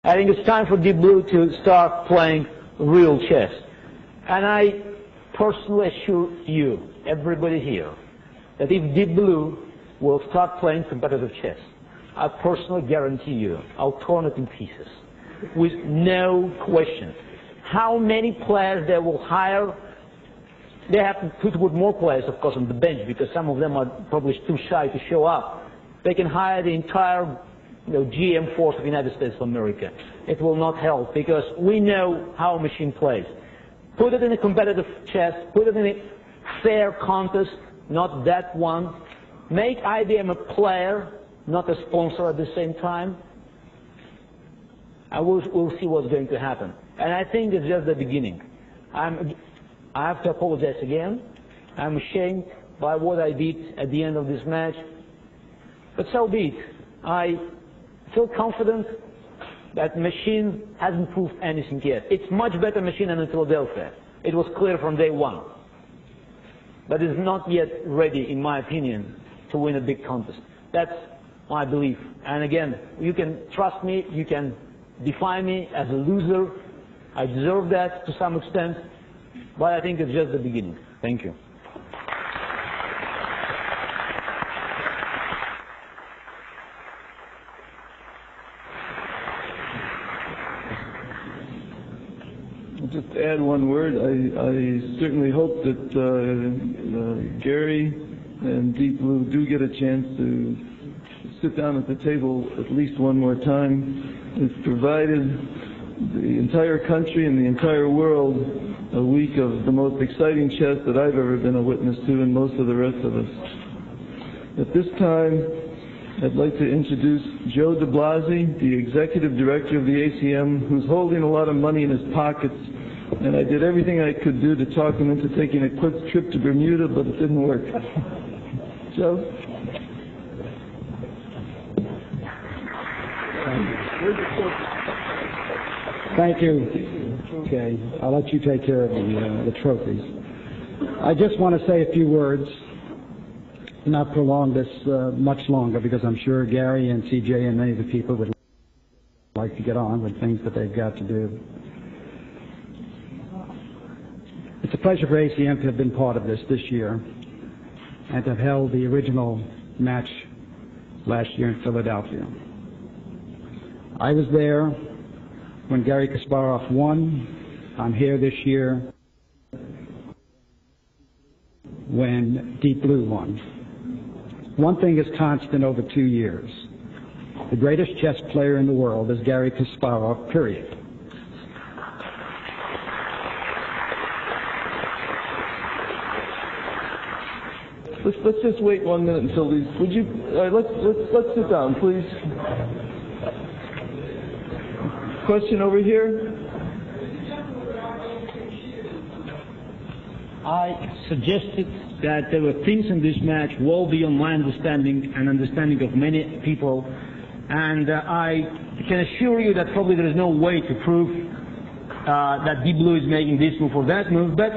I think it's time for Deep Blue to start playing real chess. And I personally assure you, everybody here, that if Deep Blue will start playing competitive chess, I personally guarantee you I'll torn it in pieces, with no question. How many players they will hire? They have to put more players, of course, on the bench, because some of them are probably too shy to show up. They can hire the entire GM force of the United States of America. It will not help, because we know how a machine plays. Put it in a competitive chess, put it in a fair contest, not that one. Make IBM a player, not a sponsor at the same time. And we'll see what's going to happen. And I think it's just the beginning. I have to apologize again. I'm ashamed by what I did at the end of this match. But so be it. I feel confident that machine hasn't proved anything yet. It's much better machine than in Philadelphia. It was clear from day one. But it's not yet ready, in my opinion, to win a big contest. That's my belief. And again, you can trust me, you can define me as a loser. I deserve that to some extent, but I think it's just the beginning. Thank you. Just to add one word, I certainly hope that Gary and Deep Blue do get a chance to sit down at the table at least one more time. It's provided the entire country and the entire world a week of the most exciting chess that I've ever been a witness to, and most of the rest of us. At this time, I'd like to introduce Joe de Blasi, the Executive Director of the ACM, who's holding a lot of money in his pockets, and I did everything I could do to talk him into taking a quick trip to Bermuda, but it didn't work. Joe? Thank you. Okay, I'll let you take care of the trophies. I just want to say a few words, not prolong this much longer, because I'm sure Gary and CJ and many of the people would like to get on with things that they've got to do. It's a pleasure for ACM to have been part of this year and to have held the original match last year in Philadelphia. I was there when Gary Kasparov won. I'm here this year when Deep Blue won. One thing is constant over 2 years. The greatest chess player in the world is Gary Kasparov, period. Let's just wait 1 minute until these. Would you? Let's sit down, please. Question over here. I suggested that there were things in this match well beyond my understanding and understanding of many people, and I can assure you that probably there is no way to prove that Deep Blue is making this move or that move, but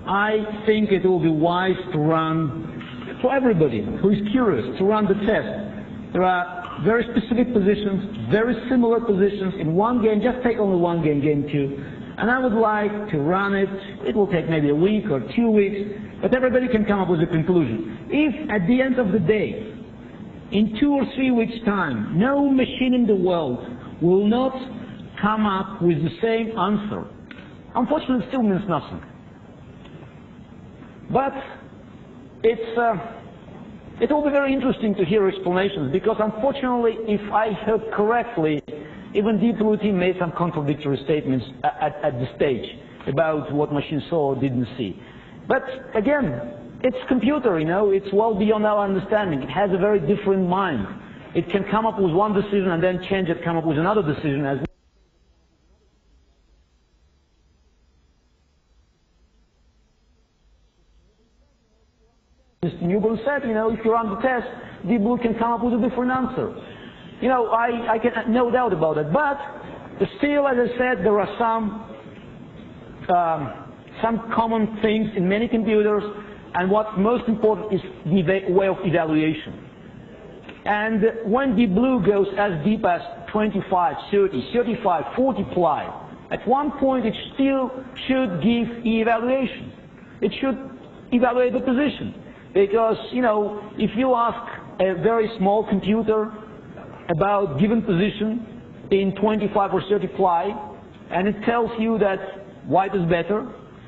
I think it will be wise to run, for everybody who is curious, to run the test. There are very specific positions, very similar positions in one game. Just take only one game, game 2. And I would like to run it. It will take maybe a week or 2 weeks, but everybody can come up with a conclusion. If at the end of the day, in 2 or 3 weeks' time, no machine in the world will not come up with the same answer, unfortunately it still means nothing. But it will be very interesting to hear explanations, because unfortunately, if I heard correctly, even Deep Blue team made some contradictory statements at the stage about what machine saw or didn't see. But again, it's computer, it's well beyond our understanding. It has a very different mind. It can come up with one decision and then change it, come up with another decision. As Mr. Newborn said, if you run the test, Deep Blue can come up with a different answer. I can no doubt about it. But still, as I said, there are some common things in many computers, and what's most important is the way of evaluation. And when Deep Blue goes as deep as 25, 30, 35, 40 ply, at one point it still should give evaluation. It should evaluate the position. Because, you know, if you ask a very small computer about given position in 25 or 30 ply, and it tells you that white is better,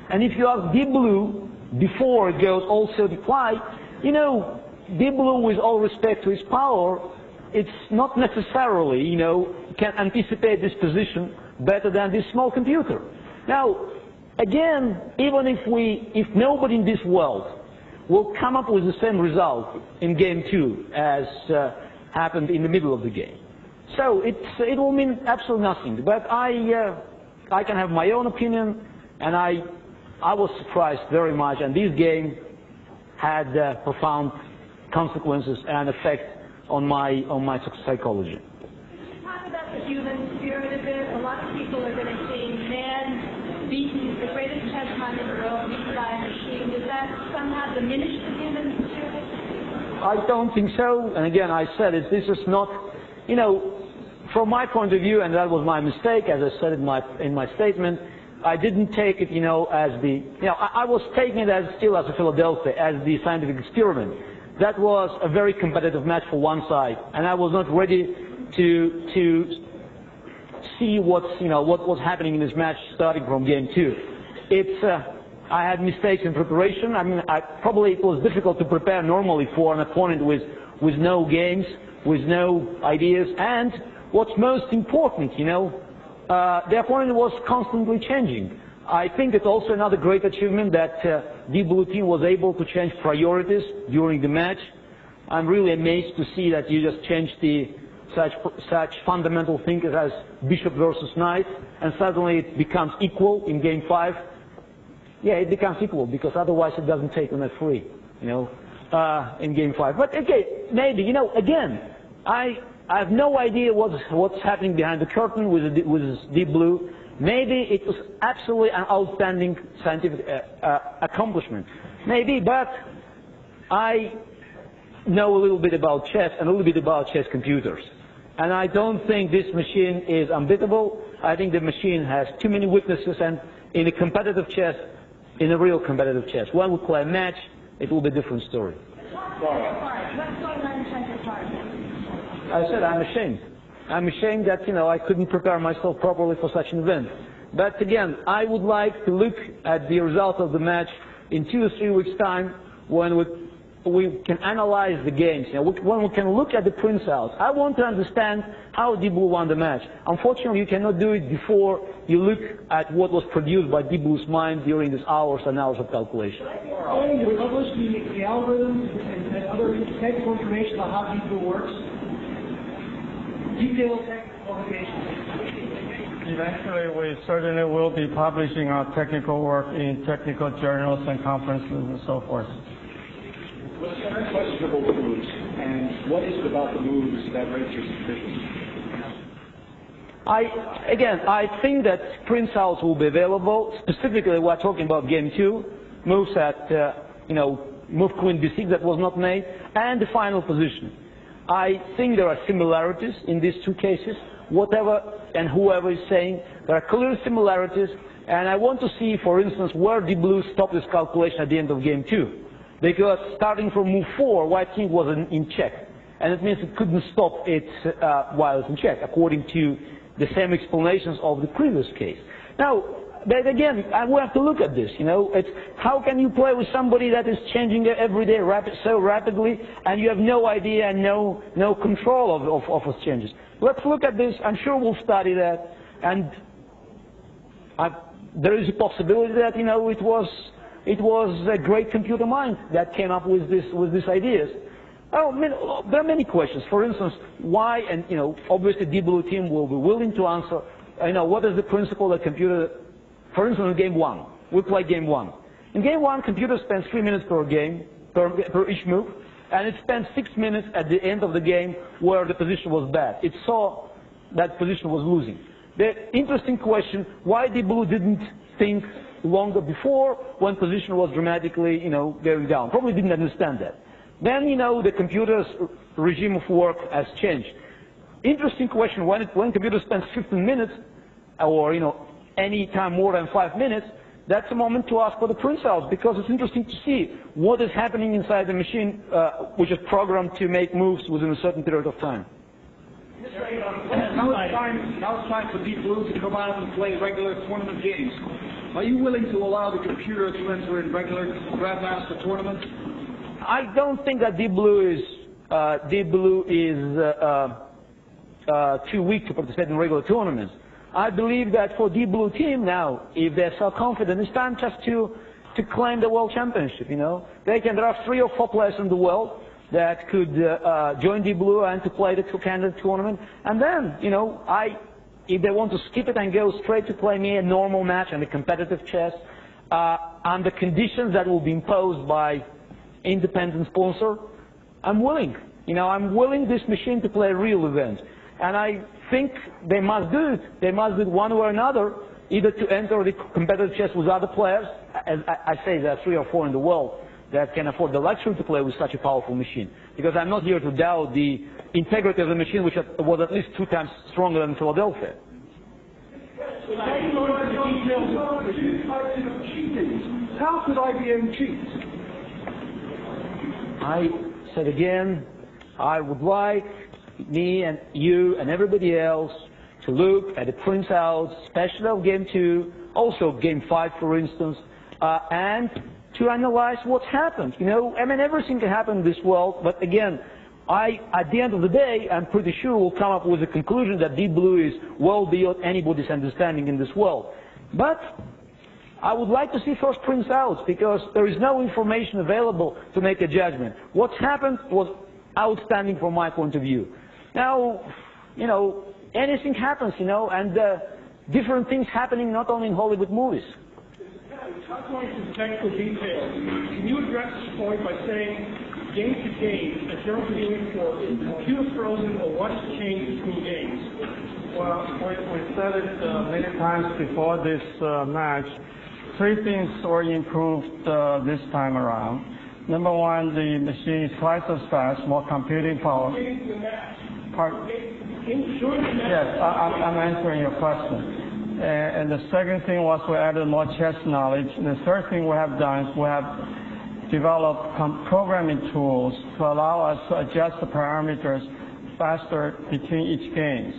and if you ask Deep Blue before it goes all 30 ply, you know, Deep Blue, with all respect to its power, it's not necessarily, you know, can anticipate this position better than this small computer. Now, again, even if nobody in this world will come up with the same result in game 2 as happened in the middle of the game. So it will mean absolutely nothing. But I can have my own opinion, and I was surprised very much, and this game had profound consequences and effect on my psychology. Talk about the human spirit a bit. A lot of people are going to say man beaten the greatest chess man in the world, beaten by a machine. Does that somehow diminish the human spirit? I don't think so. And again, I said it. This is not, you know, from my point of view, and that was my mistake, as I said in my statement. I didn't take it, you know, as the, you know, I was taking it as still as a Philadelphia, as the scientific experiment. That was a very competitive match for one side, and I was not ready to see what was happening in this match starting from game 2. I had mistakes in preparation. I mean, probably it was difficult to prepare normally for an opponent with no games, with no ideas, and what's most important, you know, the opponent was constantly changing. I think it's also another great achievement that Deep Blue team was able to change priorities during the match. I'm really amazed to see that you just changed such fundamental things as bishop versus knight, and suddenly it becomes equal in game 5. Yeah, it becomes equal because otherwise it doesn't take on a free, you know, in game 5. But again, maybe, you know, again, I have no idea what's happening behind the curtain with Deep Blue. Maybe it was absolutely an outstanding scientific accomplishment. Maybe, but I know a little bit about chess and a little bit about chess computers. And I don't think this machine is unbeatable. I think the machine has too many weaknesses, and in a competitive chess, in a real competitive chess, when we play a match, it will be a different story. What's going on in Kasparov? I said I'm ashamed. I'm ashamed that, you know, I couldn't prepare myself properly for such an event. But again, I would like to look at the result of the match in 2 or 3 weeks' time, when we can analyze the games, you know, when we can look at the prints-outs. I want to understand how Deep Blue won the match. Unfortunately, you cannot do it before you look at what was produced by Deep Blue's mind during these hours and hours of calculation. You publish the algorithms and other technical information about how Deep Blue works. Detailed technical publications. Eventually, we certainly will be publishing our technical work in technical journals and conferences and so forth. What's unquestionable moves, and what is it about the moves that raise your suspicions? I think that prints-outs will be available. Specifically, we're talking about game 2, moves at, you know, move queen b6 that was not made, and the final position. I think there are similarities in these 2 cases. Whatever and whoever is saying, there are clear similarities, and I want to see, for instance, where Deep Blue stopped this calculation at the end of game 2. Because starting from move 4, White King was in check, and it means it couldn't stop it while it's in check, according to the same explanations of the previous case. Now, but again, we have to look at this, you know. It's, how can you play with somebody that is changing every day so rapidly, and you have no idea and no control of its changes? Let's look at this. I'm sure we'll study that, and there is a possibility that, you know, it was a great computer mind that came up with these ideas. Oh, I mean, there are many questions. For instance, why, and, you know, obviously Deep Blue team will be willing to answer, you know, what is the principle that computer, for instance, in game 1, we play game 1. In game 1, computer spends 3 minutes per game, per each move, and it spends 6 minutes at the end of the game where the position was bad. It saw that position was losing. The interesting question, why Deep Blue didn't think longer before when position was dramatically, you know, going down. Probably didn't understand that. then, the computer's regime of work has changed. Interesting question, when computer spends 15 minutes, or, any time more than 5 minutes, that's a moment to ask for the printouts, because it's interesting to see what is happening inside the machine, which is programmed to make moves within a certain period of time. Now it's time for Deep Blue to come out and play regular tournament games. Are you willing to allow the computer to enter in regular Grandmaster tournaments? I don't think that Deep Blue is too weak to participate in regular tournaments. I believe that for Deep Blue team now, if they're so confident, it's time just to claim the world championship. There are 3 or 4 players in the world that could join Deep Blue and to play the candidate tournament. And then, if they want to skip it and go straight to play me a normal match and a competitive chess, under conditions that will be imposed by independent sponsor, I'm willing. I'm willing this machine to play a real event. And I think they must do it. They must do it one way or another, either to enter the competitive chess with other players. As I say, there are 3 or 4 in the world that can afford the luxury to play with such a powerful machine. Because I'm not here to doubt the integrity of the machine, which was at least 2 times stronger than Philadelphia. How could IBM cheat? I said again, I would like me and you and everybody else to look at the printouts, especially of Game 2, also Game 5 for instance, and to analyze what's happened. Everything can happen in this world, but again, at the end of the day, I'm pretty sure we'll come up with a conclusion that Deep Blue is well beyond anybody's understanding in this world. But I would like to see first printouts, because there is no information available to make a judgment. What's happened was outstanding from my point of view. Now, anything happens, and different things happening not only in Hollywood movies. Without going into technical detail, can you address this point by saying, game to game, that you're reviewing for, is the computer frozen or what's changed between games? Well, we said it many times before this match. 3 things were improved this time around. Number 1, the machine is twice as fast, more computing power. Yes, I'm answering your question. And the second thing was we added more chess knowledge. And the third thing we have done is we have developed programming tools to allow us to adjust the parameters faster between each game.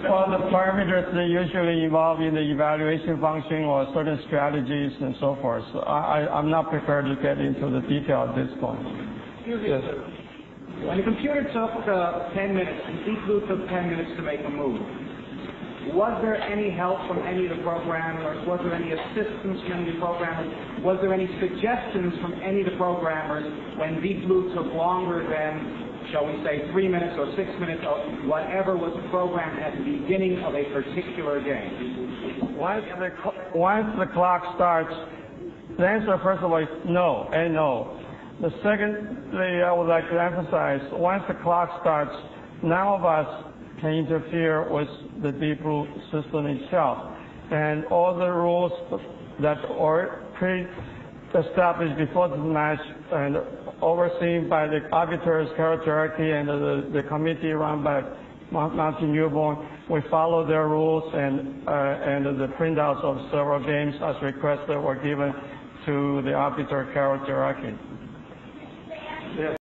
Well, the parameters they usually involve in the evaluation function or certain strategies and so forth. So I'm not prepared to get into the detail at this point. Yes. When the computer took 10 minutes and Deep Blue took 10 minutes to make a move, was there any help from any of the programmers? Was there any assistance from any of the programmers? Was there any suggestions from any of the programmers when Deep Blue took longer than, shall we say, 3 minutes or 6 minutes or whatever was programmed at the beginning of a particular game? Once the clock starts, the answer first of all is no and no. The secondly, I would like to emphasize, once the clock starts, none of us can interfere with the Deep Blue system itself. And all the rules that are pre-established before the match and overseen by the arbiters, character hierarchy, and the committee run by Martin Newborn, we follow their rules and the printouts of several games as requested were given to the arbiter character hierarchy.